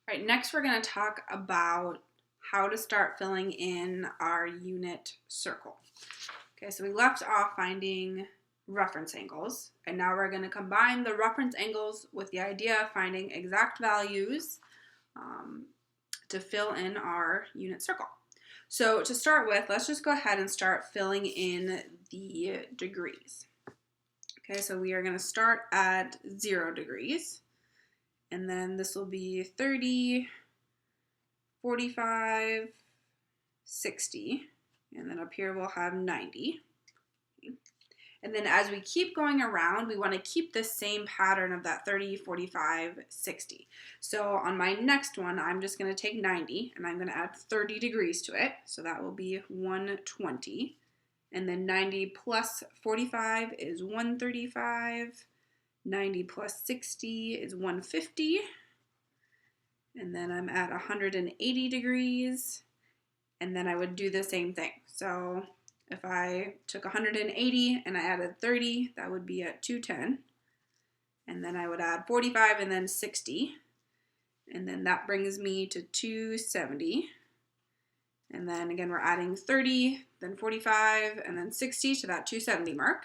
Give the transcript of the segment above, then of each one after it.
All right, next we're going to talk about how to start filling in our unit circle. Okay, so we left off finding reference angles, and now we're going to combine the reference angles with the idea of finding exact values to fill in our unit circle. So to start with, let's just go ahead and start filling in the degrees. Okay, so we are going to start at 0 degrees, and then this will be 30, 45, 60, and then up here we'll have 90. And then as we keep going around, we want to keep the same pattern of that 30, 45, 60. So on my next one, I'm just going to take 90 and I'm going to add 30 degrees to it. So that will be 120. And then 90 plus 45 is 135. 90 plus 60 is 150. And then I'm at 180 degrees. And then I would do the same thing. So if I took 180 and I added 30, that would be at 210. And then I would add 45 and then 60. And then that brings me to 270. And then again, we're adding 30, then 45, and then 60 to that 270 mark.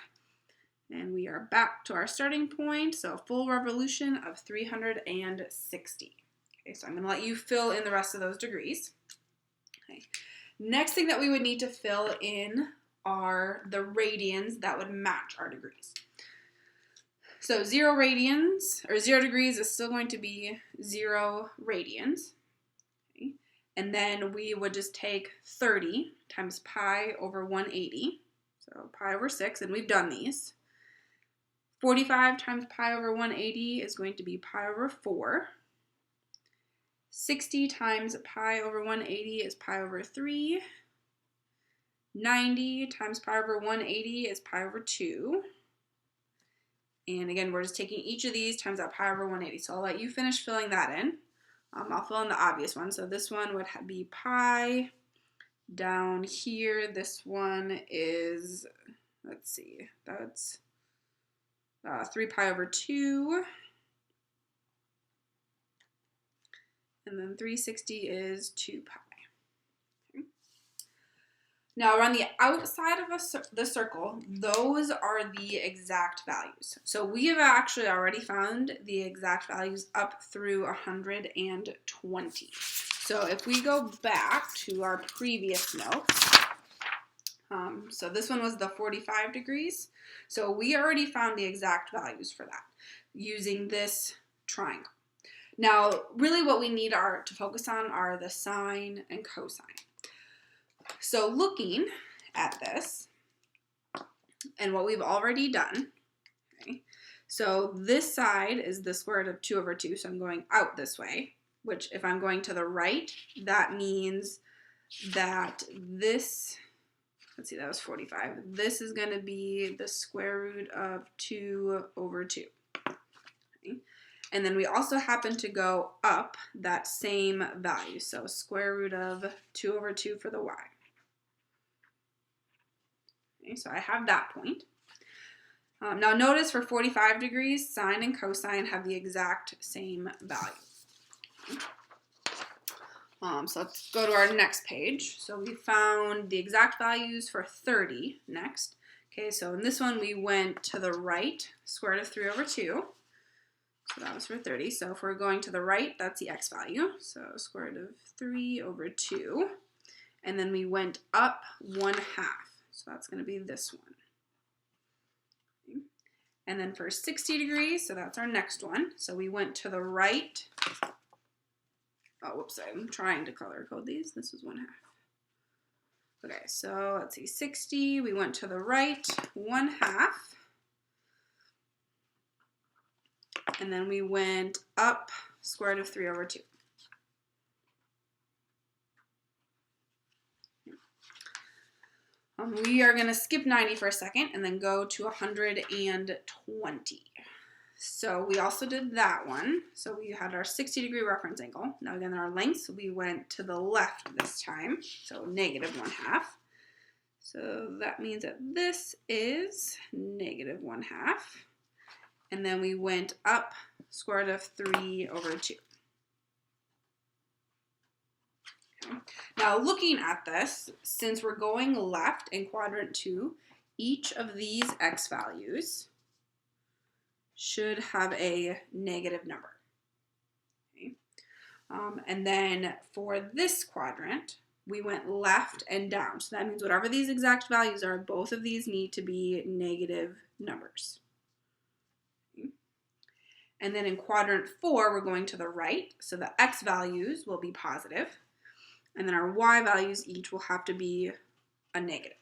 And we are back to our starting point, so a full revolution of 360. Okay, so I'm going to let you fill in the rest of those degrees. Okay. Next thing that we would need to fill in are the radians that would match our degrees. So 0 radians, or 0 degrees is still going to be 0 radians. Okay. And then we would just take 30 times pi over 180. So pi over 6, and we've done these. 45 times pi over 180 is going to be pi over 4. 60 times pi over 180 is pi over 3. 90 times pi over 180 is pi over 2. And again, we're just taking each of these times that pi over 180. So I'll let you finish filling that in. I'll fill in the obvious one. So this one would be pi. Down here, this one is, let's see, that's 3 pi over 2. And then 360 is 2 pi. Okay. Now around the outside of the circle, those are the exact values. So we have actually already found the exact values up through 120. So if we go back to our previous notes, so this one was the 45 degrees. So we already found the exact values for that using this triangle. Now, really what we need to focus on are the sine and cosine. So looking at this and what we've already done, okay, so this side is the square root of 2 over 2, so I'm going out this way, which if I'm going to the right, that means that this, let's see, that was 45. This is going to be the square root of 2 over 2. Okay. And then we also happen to go up that same value, so square root of 2 over 2 for the y. Okay, so I have that point. Now notice for 45 degrees, sine and cosine have the exact same value. Okay. So let's go to our next page. So we found the exact values for 30 next. Okay, so in this one we went to the right, square root of 3 over 2. So that was for 30. So if we're going to the right, that's the x value. So square root of 3 over 2. And then we went up 1/2. So that's going to be this one. Okay. And then for 60 degrees, so that's our next one. So we went to the right. Oh, whoops, I'm trying to color code these. This is 1/2. Okay, so let's see, 60, we went to the right 1/2. And then we went up square root of 3 over 2. We are going to skip 90 for a second and then go to 120. So we also did that one. So we had our 60-degree reference angle. Now again, our lengths, we went to the left this time, so negative 1/2. So that means that this is negative 1/2. And then we went up square root of 3 over 2. Okay. Now looking at this, since we're going left in quadrant 2, each of these x values should have a negative number. Okay. And then for this quadrant, we went left and down. So that means whatever these exact values are, both of these need to be negative numbers. Okay. And then in quadrant 4, we're going to the right. So the x values will be positive. And then our y values each will have to be a negative.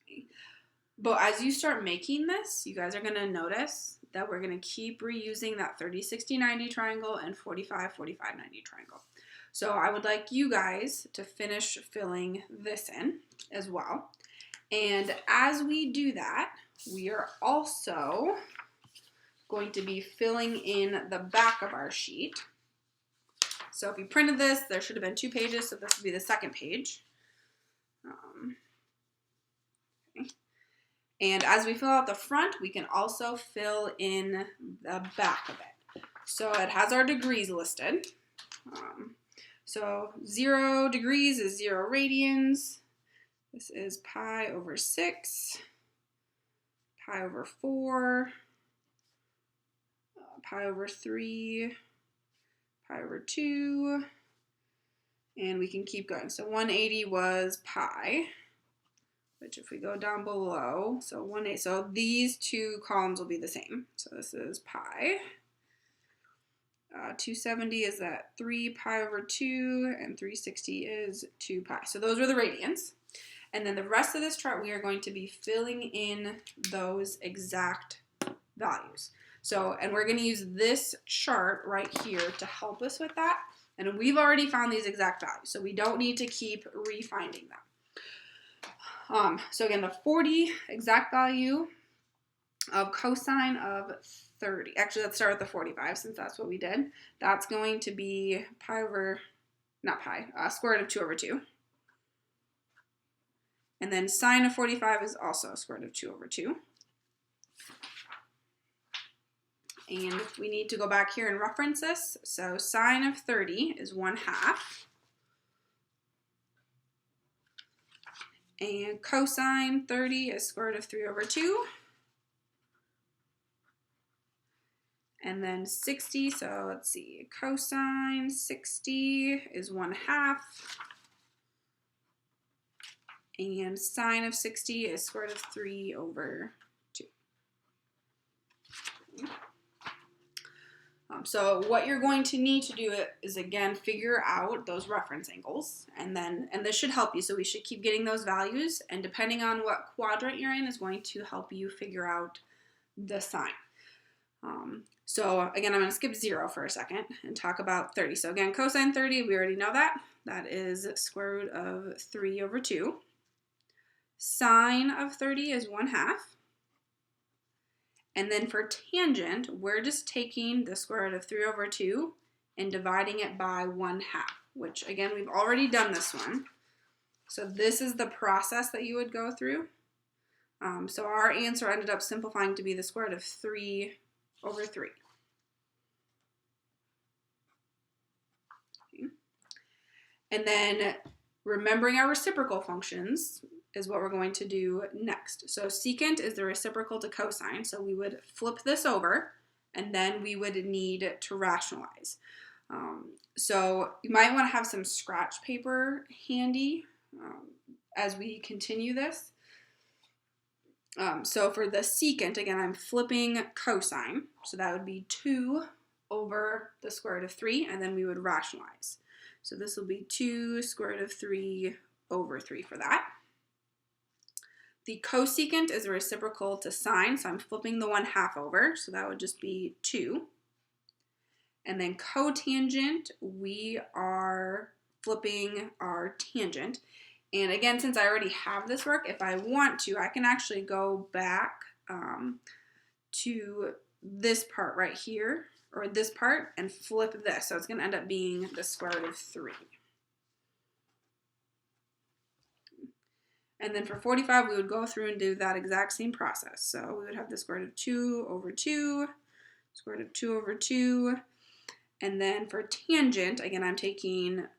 Okay. But as you start making this, you guys are going to notice that we're going to keep reusing that 30, 60, 90 triangle and 45, 45, 90 triangle. So I would like you guys to finish filling this in as well. And as we do that, we are also going to be filling in the back of our sheet. So if you printed this, there should have been 2 pages, so this would be the second page. Okay. And as we fill out the front, we can also fill in the back of it. So it has our degrees listed. So 0 degrees is 0 radians. This is pi over 6, pi over 4, pi over 3, pi over 2, and we can keep going. So 180 was pi, which if we go down below, so 180, so these 2 columns will be the same. So this is pi. 270 is that 3 pi over 2, and 360 is 2 pi. So those are the radians. And then the rest of this chart, we are going to be filling in those exact values. So, and we're going to use this chart right here to help us with that. And we've already found these exact values, so we don't need to keep refinding them. So again, the 40 exact value of cosine of 30. Actually, let's start with the 45 since that's what we did. That's going to be pi over, not pi, square root of 2 over 2. And then sine of 45 is also square root of 2 over 2. And we need to go back here and reference this. So sine of 30 is 1/2. And cosine 30 is square root of 3 over 2. And then 60, so let's see, cosine 60 is 1/2. And sine of 60 is square root of 3 over 2. So what you're going to need to do is, again, figure out those reference angles. And this should help you. So we should keep getting those values. And depending on what quadrant you're in is going to help you figure out the sign. So again, I'm going to skip 0 for a second and talk about 30. So again, cosine 30, we already know that. That is square root of 3 over 2. Sine of 30 is 1/2. And then for tangent, we're just taking the square root of 3 over 2 and dividing it by 1/2, which again, we've already done this one. So this is the process that you would go through. So our answer ended up simplifying to be the square root of 3 over 3. Okay. And then remembering our reciprocal functions is what we're going to do next. So secant is the reciprocal to cosine, so we would flip this over, and then we would need to rationalize. So you might want to have some scratch paper handy as we continue this. So for the secant, again, I'm flipping cosine, so that would be 2 over the square root of 3, and then we would rationalize. So this will be 2 square root of 3 over 3 for that. The cosecant is a reciprocal to sine, so I'm flipping the 1/2 over, so that would just be 2. And then cotangent, we are flipping our tangent. And again, since I already have this work, if I want to, I can actually go back to this part right here, or this part, and flip this. So it's going to end up being the square root of 3. And then for 45, we would go through and do that exact same process. So we would have the square root of 2 over 2, square root of 2 over 2. And then for tangent, again, I'm taking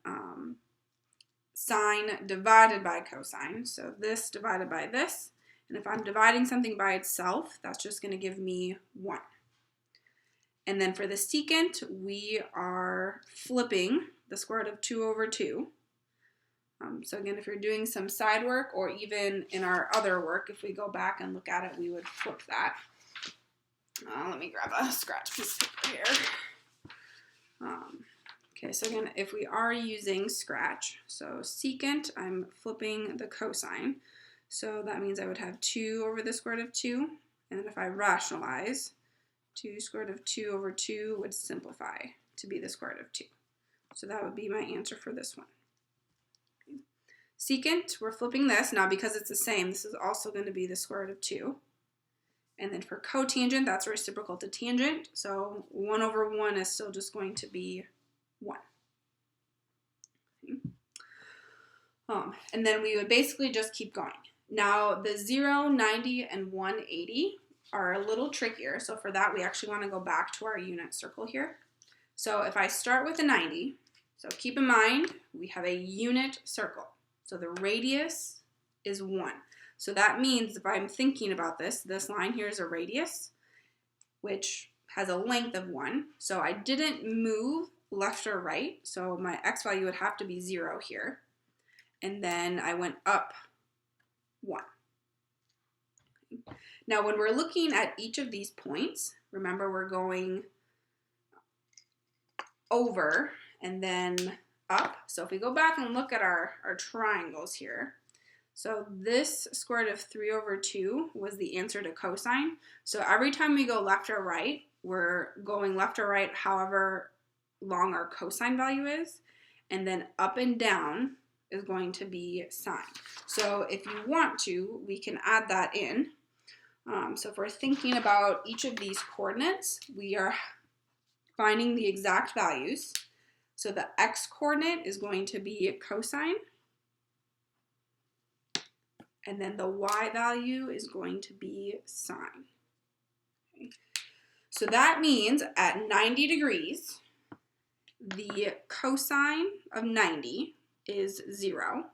sine divided by cosine. So this divided by this. And if I'm dividing something by itself, that's just going to give me 1. And then for the secant, we are flipping the square root of 2 over 2. So again, if you're doing some side work, or even in our other work, if we go back and look at it, we would flip that. Let me grab a scratch piece of paper here. Okay, so again, if we are using scratch, so secant, I'm flipping the cosine. So that means I would have 2 over the square root of 2. And then if I rationalize, 2 square root of 2 over 2 would simplify to be the square root of 2. So that would be my answer for this one. Okay. Secant, we're flipping this. Now because it's the same, this is also going to be the square root of 2. And then for cotangent, that's reciprocal to tangent. So 1 over 1 is still just going to be 1. Okay. And then we would basically just keep going. Now the 0, 90, and 180 are a little trickier. So for that, we actually want to go back to our unit circle here. So if I start with a 90, so keep in mind, we have a unit circle. So the radius is 1. So that means if I'm thinking about this, this line here is a radius, which has a length of 1. So I didn't move left or right. So my x value would have to be 0 here. And then I went up 1. Okay. Now when we're looking at each of these points, remember we're going over and then up. So if we go back and look at our triangles here, so this square root of 3 over 2 was the answer to cosine. So every time we go left or right, we're going left or right however long our cosine value is, and then up and down is going to be sine. So if you want to, we can add that in. So if we're thinking about each of these coordinates, we are finding the exact values. So the x coordinate is going to be cosine, and then the y value is going to be sine. Okay. So that means at 90 degrees, the cosine of 90 is 0,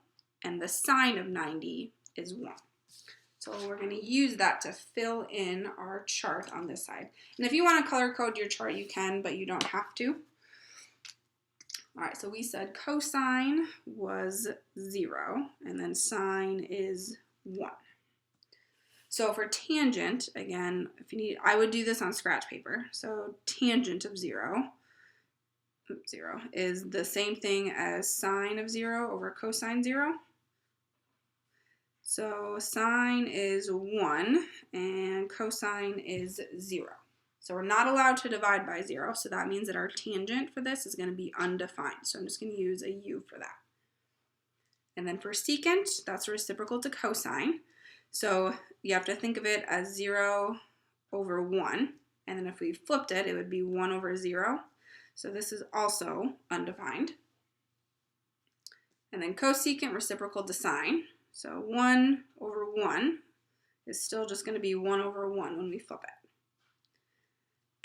and the sine of 90 is 1. So we're going to use that to fill in our chart on this side. And if you want to color code your chart, you can, but you don't have to. All right, so we said cosine was 0, and then sine is 1. So for tangent, again, if you need, I would do this on scratch paper. So tangent of 0 is the same thing as sine of 0 over cosine 0. So sine is 1 and cosine is 0. So we're not allowed to divide by 0, so that means that our tangent for this is going to be undefined. So I'm just going to use a u for that. And then for secant, that's reciprocal to cosine. So you have to think of it as 0 over 1. And then if we flipped it, it would be 1 over 0. So this is also undefined. And then cosecant, reciprocal to sine. So 1 over 1 is still just going to be 1 over 1 when we flip it.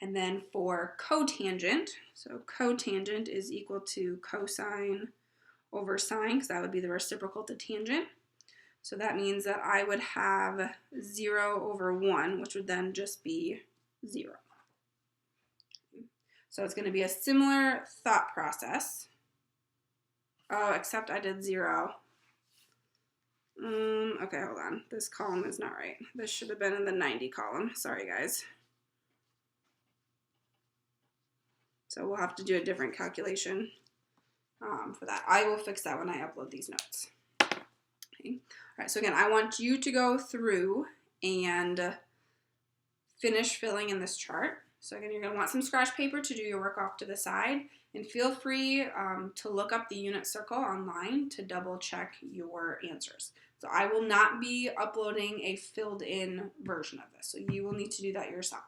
And then for cotangent, so cotangent is equal to cosine over sine, because that would be the reciprocal to tangent. So that means that I would have 0 over 1, which would then just be 0. So it's going to be a similar thought process. Oh, except I did 0. Okay, hold on. This column is not right. This should have been in the 90 column. Sorry, guys. So we'll have to do a different calculation for that. I will fix that when I upload these notes. Okay. All right, so again, I want you to go through and finish filling in this chart. So again, you're going to want some scratch paper to do your work off to the side, and feel free to look up the unit circle online to double check your answers. So I will not be uploading a filled in version of this, so you will need to do that yourself.